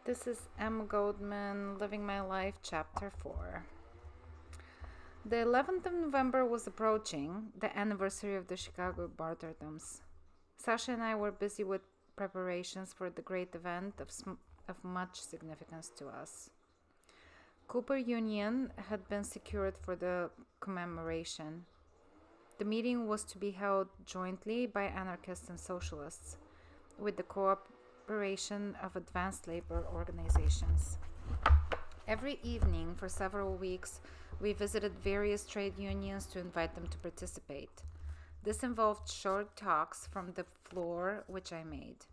This is M. Goldman, Living My Life, Chapter 4. The 11th of November was approaching, the anniversary of the Chicago martyrdoms. Sasha and I were busy with preparations for the great event of much significance to us. Cooper Union had been secured for the commemoration. The meeting was to be held jointly by anarchists and socialists, with the cooperation of advanced labor organizations. Every evening for several weeks, we visited various trade unions to invite them to participate. This involved short talks from the floor, which I made.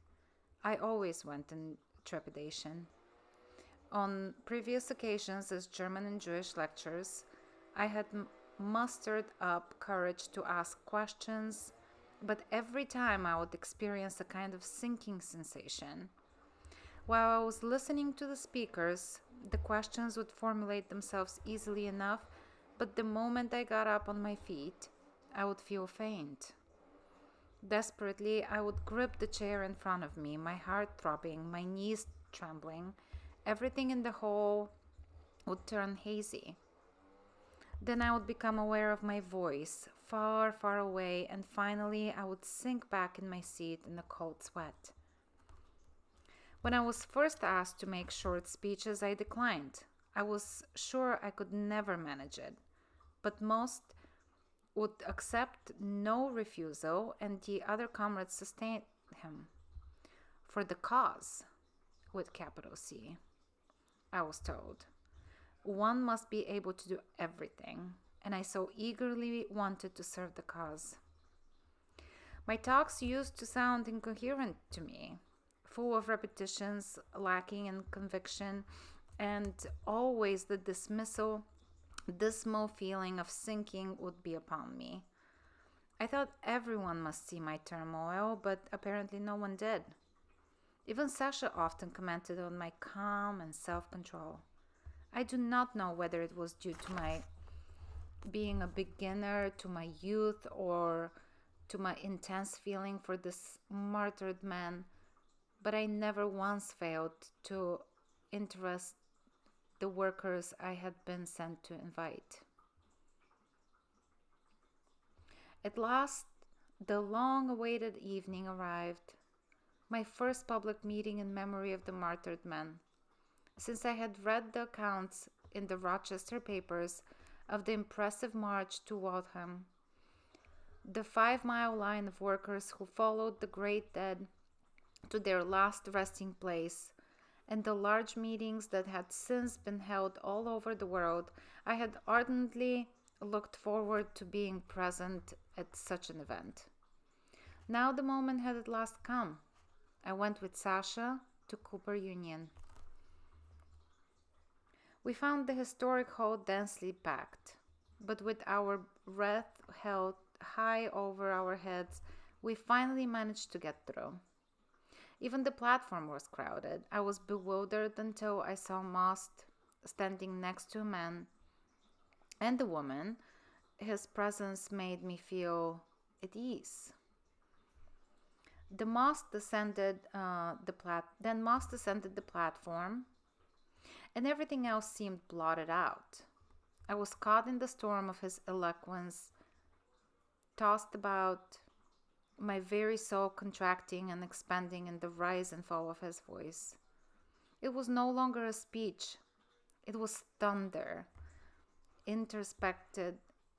I always went in trepidation. On previous occasions, as German and Jewish lectures, I had mustered up courage to ask questions, but every time I would experience a kind of sinking sensation. While I was listening to the speakers, the questions would formulate themselves easily enough, but the moment I got up on my feet, I would feel faint. Desperately, I would grip the chair in front of me, my heart throbbing, my knees trembling. Everything in the hall would turn hazy. Then I would become aware of my voice, far, far away, and finally I would sink back in my seat in a cold sweat. When I was first asked to make short speeches, I declined. I was sure I could never manage it, but most would accept no refusal, and the other comrades sustained him. For the cause, with capital C, I was told. One must be able to do everything, and I so eagerly wanted to serve the cause. My talks used to sound incoherent to me, full of repetitions, lacking in conviction, and always the dismal feeling of sinking would be upon me. I thought everyone must see my turmoil, but apparently no one did. Even Sasha often commented on my calm and self-control. I do not know whether it was due to my being a beginner, to my youth, or to my intense feeling for this martyred man, but I never once failed to interest the workers I had been sent to invite. At last, the long-awaited evening arrived, my first public meeting in memory of the martyred men. Since I had read the accounts in the Rochester papers of the impressive march to Waltham, the 5-mile line of workers who followed the great dead to their last resting place, and the large meetings that had since been held all over the world, I had ardently looked forward to being present at such an event. Now the moment had at last come. I went with Sasha to Cooper Union. We found the historic hall densely packed, but with our breath held high over our heads, we finally managed to get through. Even the platform was crowded. I was bewildered until I saw Most standing next to a man and a woman. His presence made me feel at ease. The Most descended then Most descended the platform, and everything else seemed blotted out. I was caught in the storm of his eloquence, tossed about, my very soul contracting and expanding in the rise and fall of his voice. It was no longer a speech, it was thunder,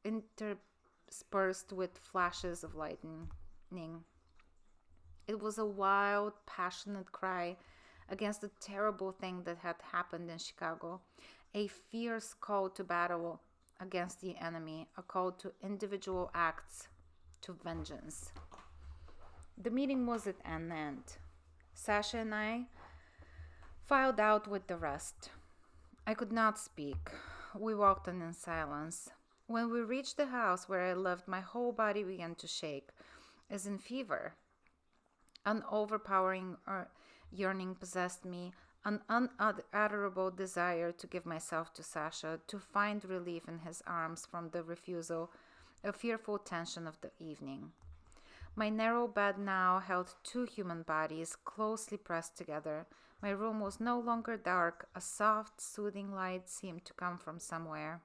interspersed with flashes of lightning. It was a wild, passionate cry against the terrible thing that had happened in Chicago, a fierce call to battle against the enemy, a call to individual acts, to vengeance. The meeting was at an end. Sasha and I filed out with the rest. I could not speak. We walked on in silence. When we reached the house where I lived, my whole body began to shake, as in fever. An overpowering yearning possessed me, an unutterable desire to give myself to Sasha, to find relief in his arms from the refusal, a fearful tension of the evening. My narrow bed now held 2 human bodies closely pressed together, My room was no longer dark. A soft, soothing light seemed to come from somewhere.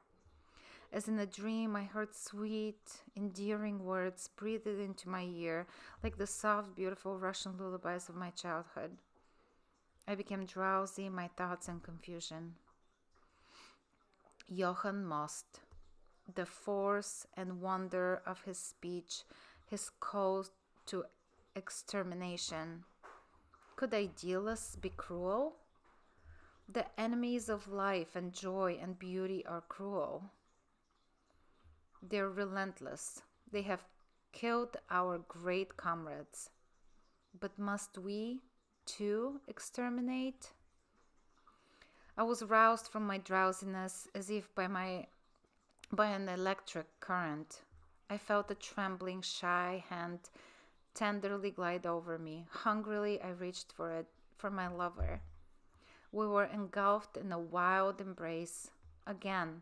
As in a dream, I heard sweet, endearing words breathed into my ear, like the soft, beautiful Russian lullabies of my childhood. I became drowsy, my thoughts in confusion. Johann Most, the force and wonder of his speech, his call to extermination. Could idealists be cruel? The enemies of life and joy and beauty are cruel. They're relentless. They have killed our great comrades. But must we, too, exterminate? I was roused from my drowsiness as if by an electric current. I felt a trembling, shy hand tenderly glide over me. Hungrily, I reached for it, for my lover. We were engulfed in a wild embrace. Again,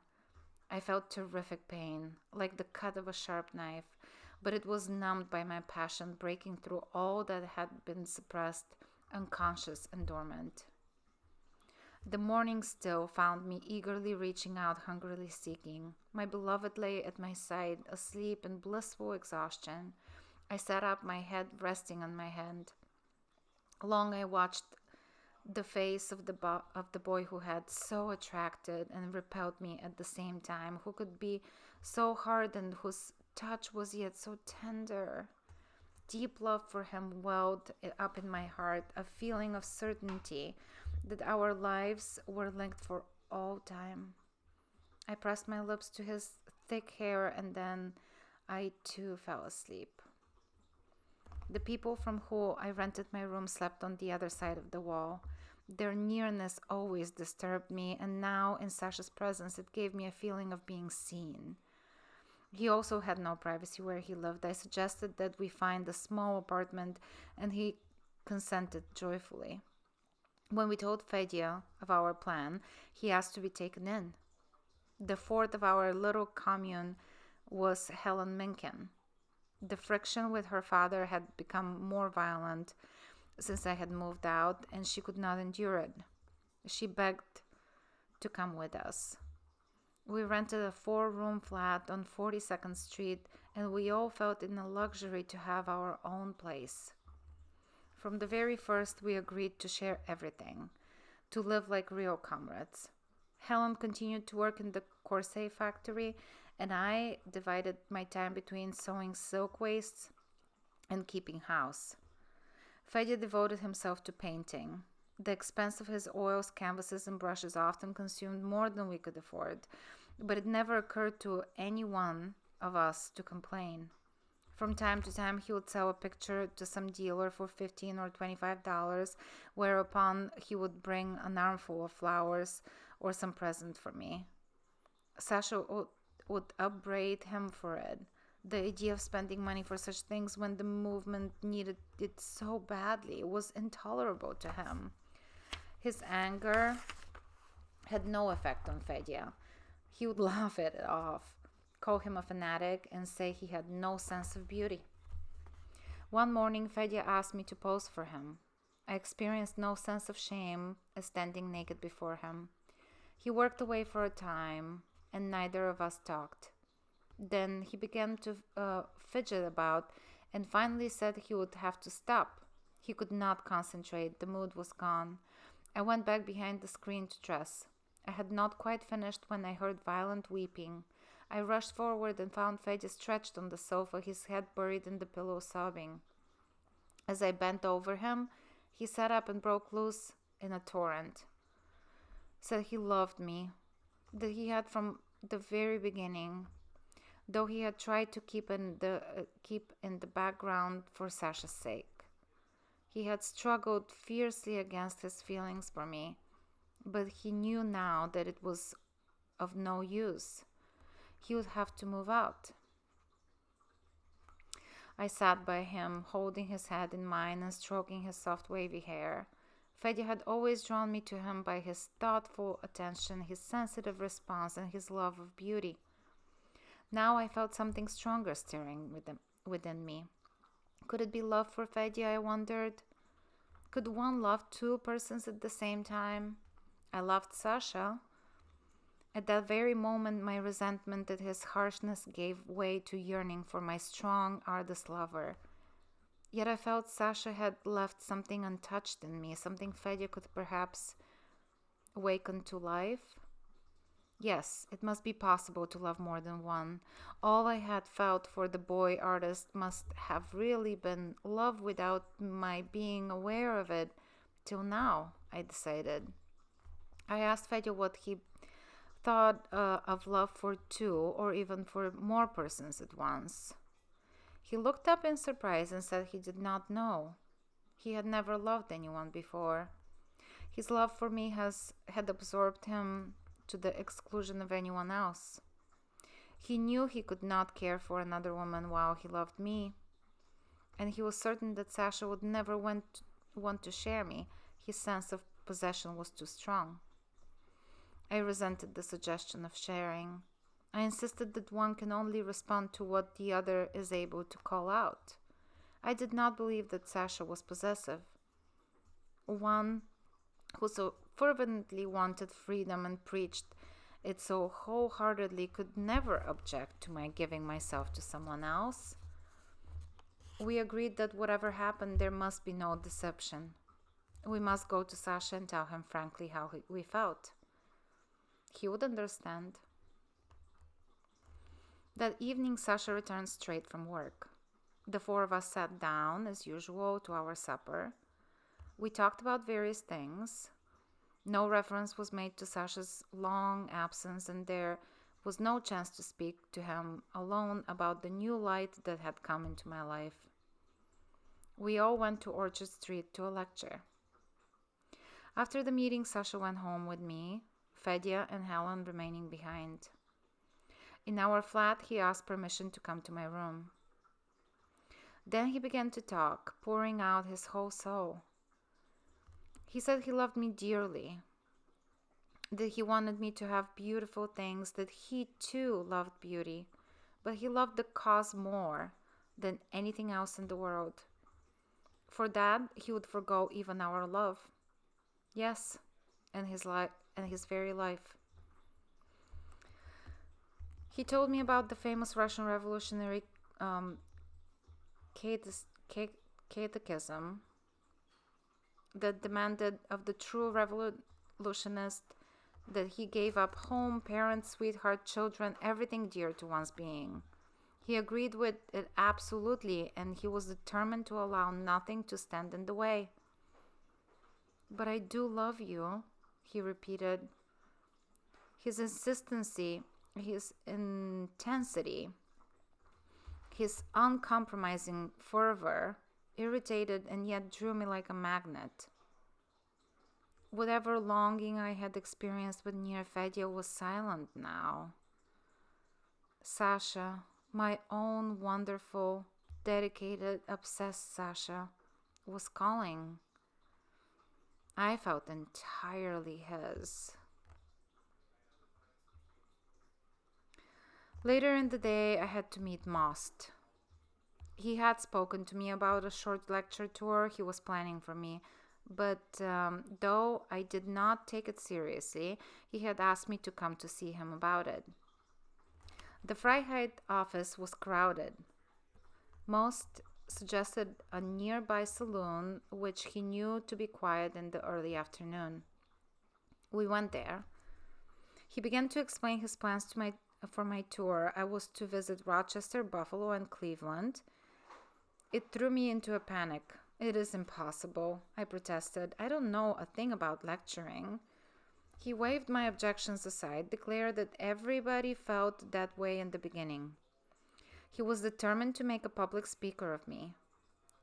I felt terrific pain, like the cut of a sharp knife, but it was numbed by my passion, breaking through all that had been suppressed, unconscious, and dormant. The morning still found me eagerly reaching out, hungrily seeking. My beloved lay at my side, asleep in blissful exhaustion. I sat up, my head resting on my hand. Long I watched the face of the boy who had so attracted and repelled me at the same time, who could be so hard and whose touch was yet so tender. Deep love for him welled up in my heart, a feeling of certainty that our lives were linked for all time. I pressed my lips to his thick hair, and then I too fell asleep. The people from whom I rented my room slept on the other side of the wall. Their nearness always disturbed me, and now, in Sasha's presence, it gave me a feeling of being seen. He also had no privacy where he lived. I suggested that we find a small apartment, and he consented joyfully. When we told Fedya of our plan, he asked to be taken in. The fourth of our little commune was Helen Minkin. The friction with her father had become more violent since I had moved out, and she could not endure it. She begged to come with us. We rented a 4-room flat on 42nd Street, and we all felt in a luxury to have our own place. From the very first, we agreed to share everything, to live like real comrades. Helen continued to work in the corset factory, and I divided my time between sewing silk waists and keeping house. Fedya devoted himself to painting. The expense of his oils, canvases, and brushes often consumed more than we could afford, but it never occurred to any one of us to complain. From time to time, he would sell a picture to some dealer for $15 or $25, whereupon he would bring an armful of flowers or some present for me. Sasha would upbraid him for it. The idea of spending money for such things when the movement needed it so badly was intolerable to him. His anger had no effect on Fedya. He would laugh it off, call him a fanatic, and say he had no sense of beauty. One morning, Fedya asked me to pose for him. I experienced no sense of shame as standing naked before him. He worked away for a time, and neither of us talked. Then he began to fidget about and finally said he would have to stop. He could not concentrate. The mood was gone. I went back behind the screen to dress. I had not quite finished when I heard violent weeping. I rushed forward and found Fedya stretched on the sofa, his head buried in the pillow, sobbing. As I bent over him, he sat up and broke loose in a torrent. Said he loved me, that he had from the very beginning, though he had tried to keep in the background for Sasha's sake. He had struggled fiercely against his feelings for me, but he knew now that it was of no use. He would have to move out. I sat by him, holding his head in mine and stroking his soft wavy hair. Fedya had always drawn me to him by his thoughtful attention, his sensitive response, and his love of beauty. Now I felt something stronger stirring within me. Could it be love for Fedya, I wondered? Could one love two persons at the same time? I loved Sasha. At that very moment, my resentment at his harshness gave way to yearning for my strong, artist lover. Yet I felt Sasha had left something untouched in me, something Fedya could perhaps awaken to life. Yes, it must be possible to love more than one. All I had felt for the boy artist must have really been love without my being aware of it till now, I decided. I asked Fedya what he thought of love for two or even for more persons at once. He looked up in surprise and said he did not know. He had never loved anyone before. His love for me had absorbed him to the exclusion of anyone else. He knew he could not care for another woman while he loved me, and he was certain that Sasha would never want to share me. His sense of possession was too strong. I resented the suggestion of sharing. I insisted that one can only respond to what the other is able to call out. I did not believe that Sasha was possessive. One who so fervently wanted freedom and preached it so wholeheartedly could never object to my giving myself to someone else. We agreed that whatever happened, there must be no deception. We must go to Sasha and tell him frankly how we felt. He would understand. That evening, Sasha returned straight from work. The four of us sat down, as usual, to our supper. We talked about various things. No reference was made to Sasha's long absence, and there was no chance to speak to him alone about the new light that had come into my life. We all went to Orchard Street to a lecture. After the meeting, Sasha went home with me, Fedya and Helen remaining behind. In our flat, he asked permission to come to my room. Then he began to talk, pouring out his whole soul. He said he loved me dearly, that he wanted me to have beautiful things, that he too loved beauty, but he loved the cause more than anything else in the world. For that, he would forgo even our love. Yes, and his very life. He told me about the famous Russian revolutionary catechism that demanded of the true revolutionist that he gave up home, parents, sweetheart, children, everything dear to one's being. He agreed with it absolutely, and he was determined to allow nothing to stand in the way. But I do love you, he repeated. His insistency, his intensity, his uncompromising fervor irritated and yet drew me like a magnet. Whatever longing I had experienced with near Fedya was silent now. Sasha, my own wonderful, dedicated, obsessed Sasha, was calling. I felt entirely his. Later in the day, I had to meet Most. He had spoken to me about a short lecture tour he was planning for me, but though I did not take it seriously, he had asked me to come to see him about it. The Freiheit office was crowded. Most suggested a nearby saloon, which he knew to be quiet in the early afternoon. We went there. He began to explain his plans for my tour. I was to visit Rochester, Buffalo, and Cleveland. It threw me into a panic. It is impossible, I protested. I don't know a thing about lecturing. He waved my objections aside, declared that everybody felt that way in the beginning. He was determined to make a public speaker of me,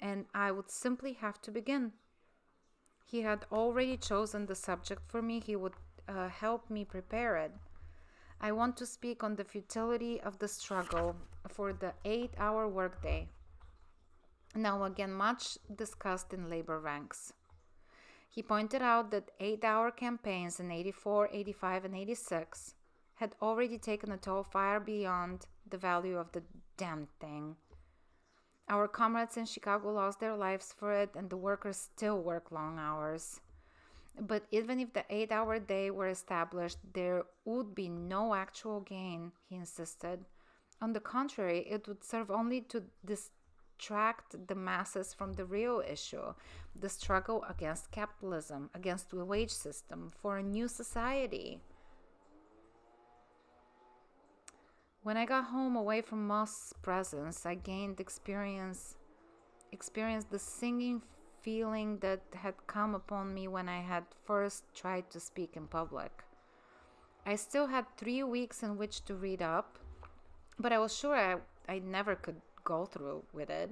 and I would simply have to begin. He had already chosen the subject for me. He would help me prepare it. I want to speak on the futility of the struggle for the 8-hour workday, now again much discussed in labor ranks. He pointed out that 8-hour campaigns in 84, 85, and 86 had already taken a toll far beyond the value of the damned thing. Our comrades in Chicago lost their lives for it, and the workers still work long hours. But even if the 8-hour day were established, there would be no actual gain, he insisted. On the contrary, it would serve only to distract the masses from the real issue, the struggle against capitalism, against the wage system, for a new society. When I got home away from Moss's presence, I gained experienced the singing feeling that had come upon me when I had first tried to speak in public. I still had 3 weeks in which to read up, but I was sure I never could go through with it.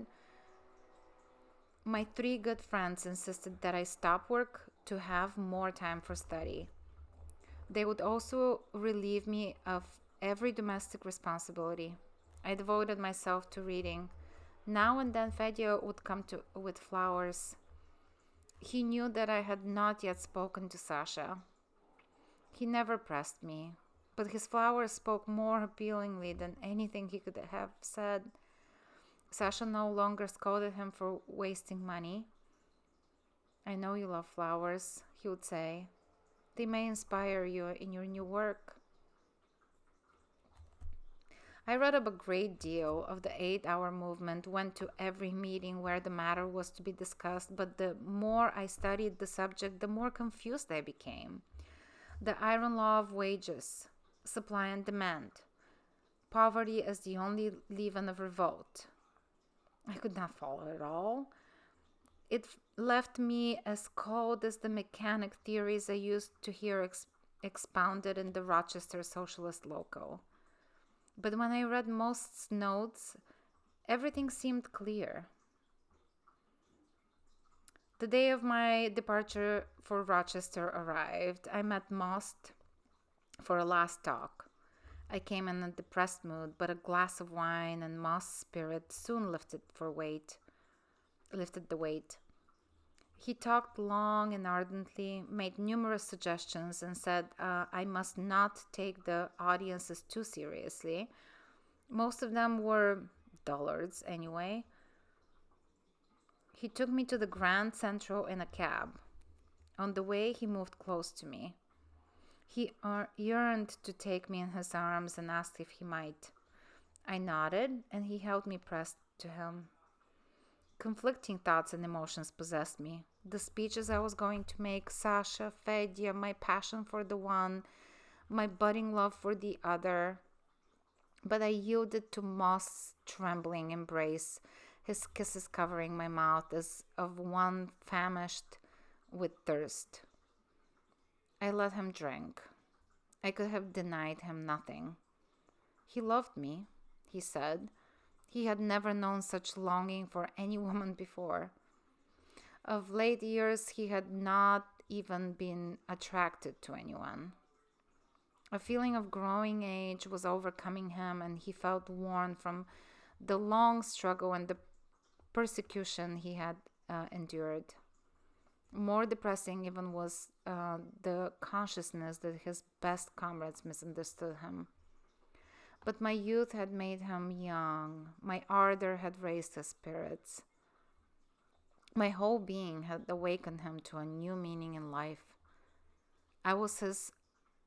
My 3 good friends insisted that I stop work to have more time for study. They would also relieve me of every domestic responsibility. I devoted myself to reading. Now and then Fedya would come with flowers. He knew that I had not yet spoken to Sasha. He never pressed me, but his flowers spoke more appealingly than anything he could have said. Sasha no longer scolded him for wasting money. I know you love flowers, he would say. They may inspire you in your new work. I read up a great deal of the 8-hour movement, went to every meeting where the matter was to be discussed, but the more I studied the subject, the more confused I became. The iron law of wages, supply and demand, poverty as the only leaven of revolt. I could not follow it all. It left me as cold as the mechanic theories I used to hear expounded in the Rochester Socialist Local. But when I read Most's notes, everything seemed clear. The day of my departure for Rochester arrived. I met Most for a last talk. I came in a depressed mood, but a glass of wine and Most's spirit soon lifted the weight. He talked long and ardently, made numerous suggestions, and said I must not take the audiences too seriously. Most of them were dullards anyway. He took me to the Grand Central in a cab. On the way, he moved close to me. He yearned to take me in his arms and asked if he might. I nodded, and he held me pressed to him. Conflicting thoughts and emotions possessed me. The speeches I was going to make, Sasha, Fedya, my passion for the one, my budding love for the other. But I yielded to Moss's trembling embrace, his kisses covering my mouth as of one famished with thirst. I let him drink. I could have denied him nothing. He loved me, he said. He had never known such longing for any woman before. Of late years, he had not even been attracted to anyone. A feeling of growing age was overcoming him, and he felt worn from the long struggle and the persecution he had endured. More depressing even was the consciousness that his best comrades misunderstood him. But my youth had made him young. My ardor had raised his spirits. My whole being had awakened him to a new meaning in life. I was his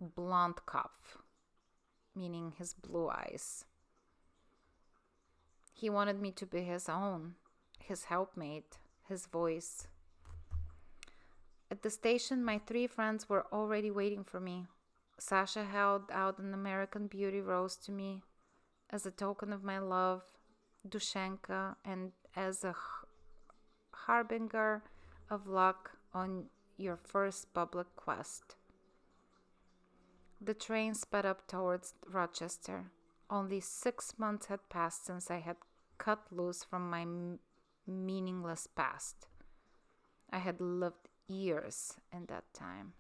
Blondkopf, meaning his blue eyes. He wanted me to be his own, his helpmate, his voice. At the station, my 3 friends were already waiting for me. Sasha held out an American Beauty rose to me as a token of my love, Dushenka, and as a harbinger of luck on your first public quest. The train sped up towards Rochester. Only 6 months had passed since I had cut loose from my meaningless past. I had lived years in that time.